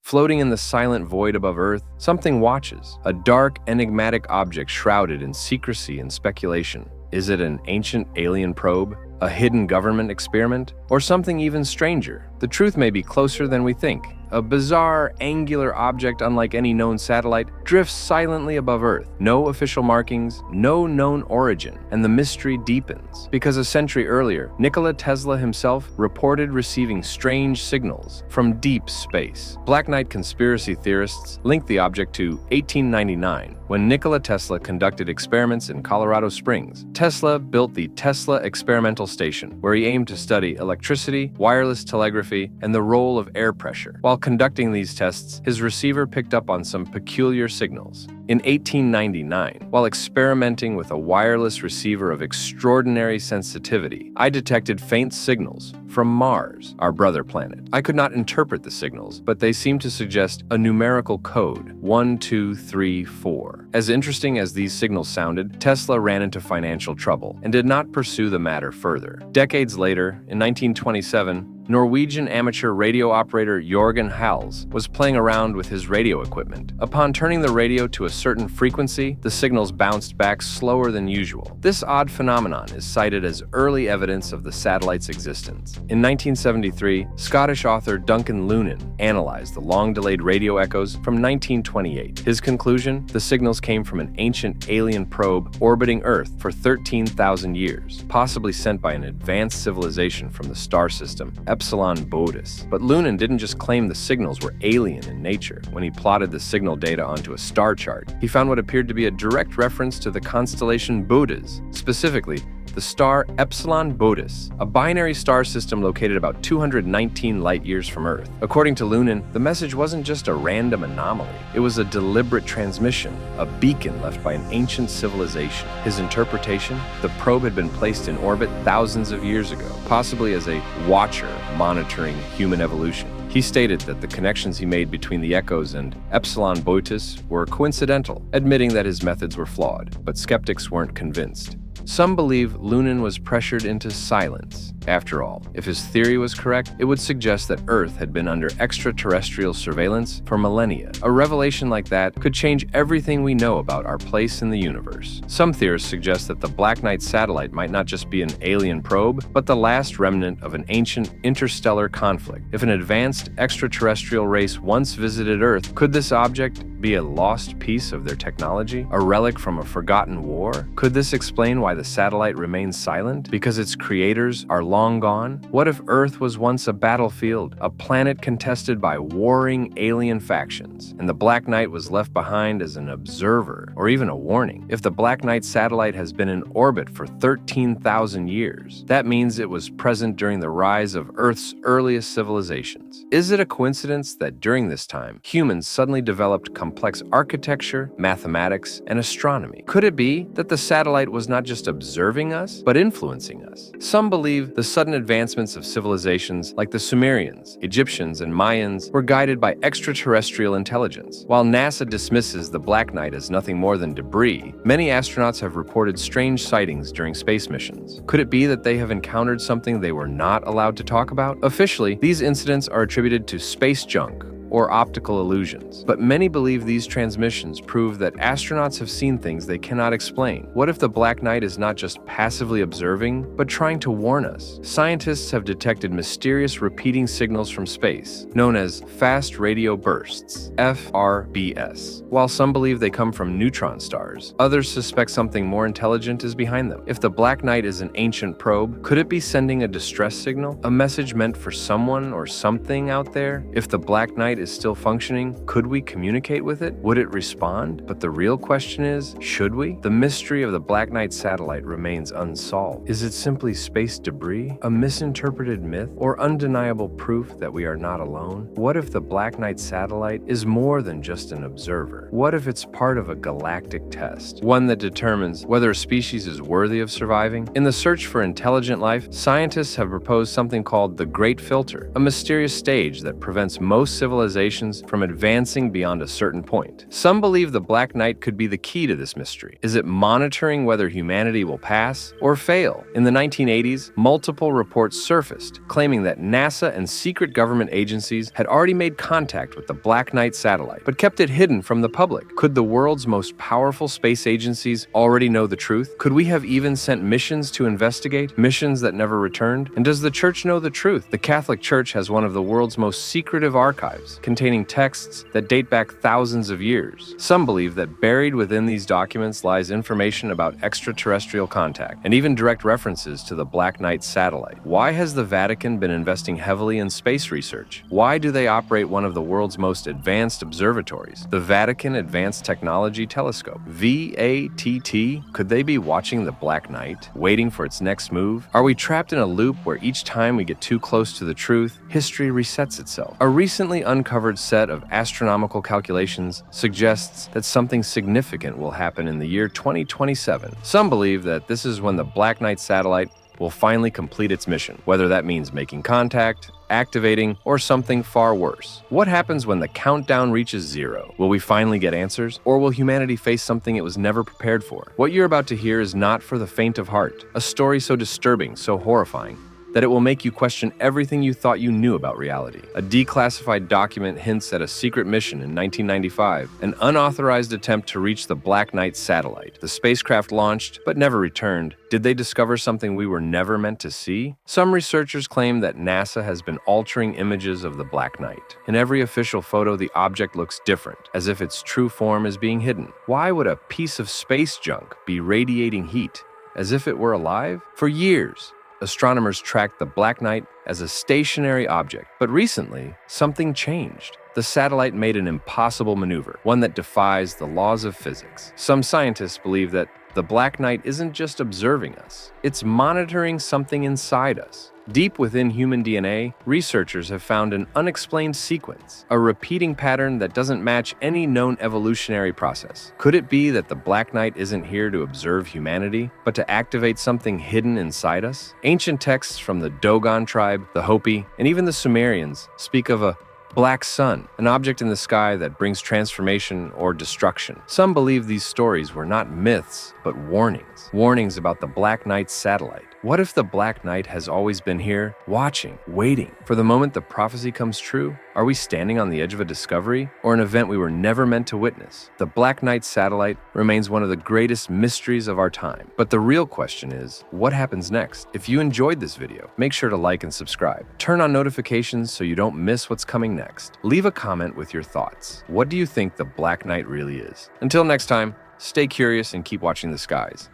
Floating in the silent void above Earth, something watches, a dark, enigmatic object shrouded in secrecy and speculation. Is it an ancient alien probe, a hidden government experiment, or something even stranger? The truth may be closer than we think. A bizarre, angular object unlike any known satellite drifts silently above Earth. No official markings, no known origin, and the mystery deepens. Because a century earlier, Nikola Tesla himself reported receiving strange signals from deep space. Black Knight conspiracy theorists link the object to 1899, when Nikola Tesla conducted experiments in Colorado Springs. Tesla built the Tesla Experimental Station, where he aimed to study electricity, wireless telegraphy, and the role of air pressure. While conducting these tests, his receiver picked up on some peculiar signals. In 1899, while experimenting with a wireless receiver of extraordinary sensitivity, I detected faint signals from Mars, our brother planet. I could not interpret the signals, but they seemed to suggest a numerical code, 1, 2, 3, 4. As interesting as these signals sounded, Tesla ran into financial trouble and did not pursue the matter further. Decades later, in 1927, Norwegian amateur radio operator Jørgen Hals was playing around with his radio equipment. Upon turning the radio to a certain frequency, the signals bounced back slower than usual. This odd phenomenon is cited as early evidence of the satellite's existence. In 1973, Scottish author Duncan Lunan analyzed the long-delayed radio echoes from 1928. His conclusion? The signals came from an ancient alien probe orbiting Earth for 13,000 years, possibly sent by an advanced civilization from the star system, Epsilon Boötis. But Lunan didn't just claim the signals were alien in nature. When he plotted the signal data onto a star chart, he found what appeared to be a direct reference to the constellation Boötis, specifically the star Epsilon Boötis, a binary star system located about 219 light-years from Earth. According to Lunan, the message wasn't just a random anomaly. It was a deliberate transmission, a beacon left by an ancient civilization. His interpretation? The probe had been placed in orbit thousands of years ago, possibly as a watcher monitoring human evolution. He stated that the connections he made between the echoes and Epsilon Boötis were coincidental, admitting that his methods were flawed, but skeptics weren't convinced. Some believe Lunan was pressured into silence. After all, if his theory was correct, it would suggest that Earth had been under extraterrestrial surveillance for millennia. A revelation like that could change everything we know about our place in the universe. Some theorists suggest that the Black Knight satellite might not just be an alien probe, but the last remnant of an ancient interstellar conflict. If an advanced extraterrestrial race once visited Earth, could this object be a lost piece of their technology? A relic from a forgotten war? Could this explain why the satellite remains silent? Because its creators are long gone? What if Earth was once a battlefield, a planet contested by warring alien factions, and the Black Knight was left behind as an observer, or even a warning? If the Black Knight satellite has been in orbit for 13,000 years, that means it was present during the rise of Earth's earliest civilizations. Is it a coincidence that during this time, humans suddenly developed complex architecture, mathematics, and astronomy? Could it be that the satellite was not just observing us, but influencing us? Some believe the sudden advancements of civilizations like the Sumerians, Egyptians, and Mayans were guided by extraterrestrial intelligence. While NASA dismisses the Black Knight as nothing more than debris, many astronauts have reported strange sightings during space missions. Could it be that they have encountered something they were not allowed to talk about? Officially, these incidents are attributed to space junk or optical illusions. But many believe these transmissions prove that astronauts have seen things they cannot explain. What if the Black Knight is not just passively observing, but trying to warn us? Scientists have detected mysterious repeating signals from space, known as fast radio bursts, FRBS. While some believe they come from neutron stars, others suspect something more intelligent is behind them. If the Black Knight is an ancient probe, could it be sending a distress signal? A message meant for someone or something out there? If the Black Knight is still functioning, could we communicate with it? Would it respond? But the real question is, should we? The mystery of the Black Knight satellite remains unsolved. Is it simply space debris, a misinterpreted myth, or undeniable proof that we are not alone? What if the Black Knight satellite is more than just an observer? What if it's part of a galactic test, one that determines whether a species is worthy of surviving? In the search for intelligent life, scientists have proposed something called the Great Filter, a mysterious stage that prevents most civilizations civilizations from advancing beyond a certain point. Some believe the Black Knight could be the key to this mystery. Is it monitoring whether humanity will pass or fail? In the 1980s, multiple reports surfaced claiming that NASA and secret government agencies had already made contact with the Black Knight satellite, but kept it hidden from the public. Could the world's most powerful space agencies already know the truth? Could we have even sent missions to investigate, missions that never returned? And does the Church know the truth? The Catholic Church has one of the world's most secretive archives, containing texts that date back thousands of years. Some believe that buried within these documents lies information about extraterrestrial contact, and even direct references to the Black Knight satellite. Why has the Vatican been investing heavily in space research? Why do they operate one of the world's most advanced observatories, the Vatican Advanced Technology Telescope? VATT? Could they be watching the Black Knight, waiting for its next move? Are we trapped in a loop where each time we get too close to the truth, history resets itself? A recently uncovered set of astronomical calculations suggests that something significant will happen in the year 2027. Some believe that this is when the Black Knight satellite will finally complete its mission, whether that means making contact, activating, or something far worse. What happens when the countdown reaches 0? Will we finally get answers, or will humanity face something it was never prepared for? What you're about to hear is not for the faint of heart, a story so disturbing, so horrifying, that it will make you question everything you thought you knew about reality. A declassified document hints at a secret mission in 1995, an unauthorized attempt to reach the Black Knight satellite. The spacecraft launched, but never returned. Did they discover something we were never meant to see? Some researchers claim that NASA has been altering images of the Black Knight. In every official photo, the object looks different, as if its true form is being hidden. Why would a piece of space junk be radiating heat, as if it were alive? For years, astronomers tracked the Black Knight as a stationary object, but recently, something changed. The satellite made an impossible maneuver, one that defies the laws of physics. Some scientists believe that the Black Knight isn't just observing us, it's monitoring something inside us. Deep within human DNA, researchers have found an unexplained sequence, a repeating pattern that doesn't match any known evolutionary process. Could it be that the Black Knight isn't here to observe humanity, but to activate something hidden inside us? Ancient texts from the Dogon tribe, the Hopi, and even the Sumerians speak of a black sun, an object in the sky that brings transformation or destruction. Some believe these stories were not myths, but warnings about the Black Knight satellite. What if the Black Knight has always been here, watching, waiting for the moment the prophecy comes true? Are we standing on the edge of a discovery, or an event we were never meant to witness? The Black Knight satellite remains one of the greatest mysteries of our time. But the real question is, what happens next? If you enjoyed this video, make sure to like and subscribe. Turn on notifications so you don't miss what's coming next. Leave a comment with your thoughts. What do you think the Black Knight really is? Until next time, stay curious and keep watching the skies.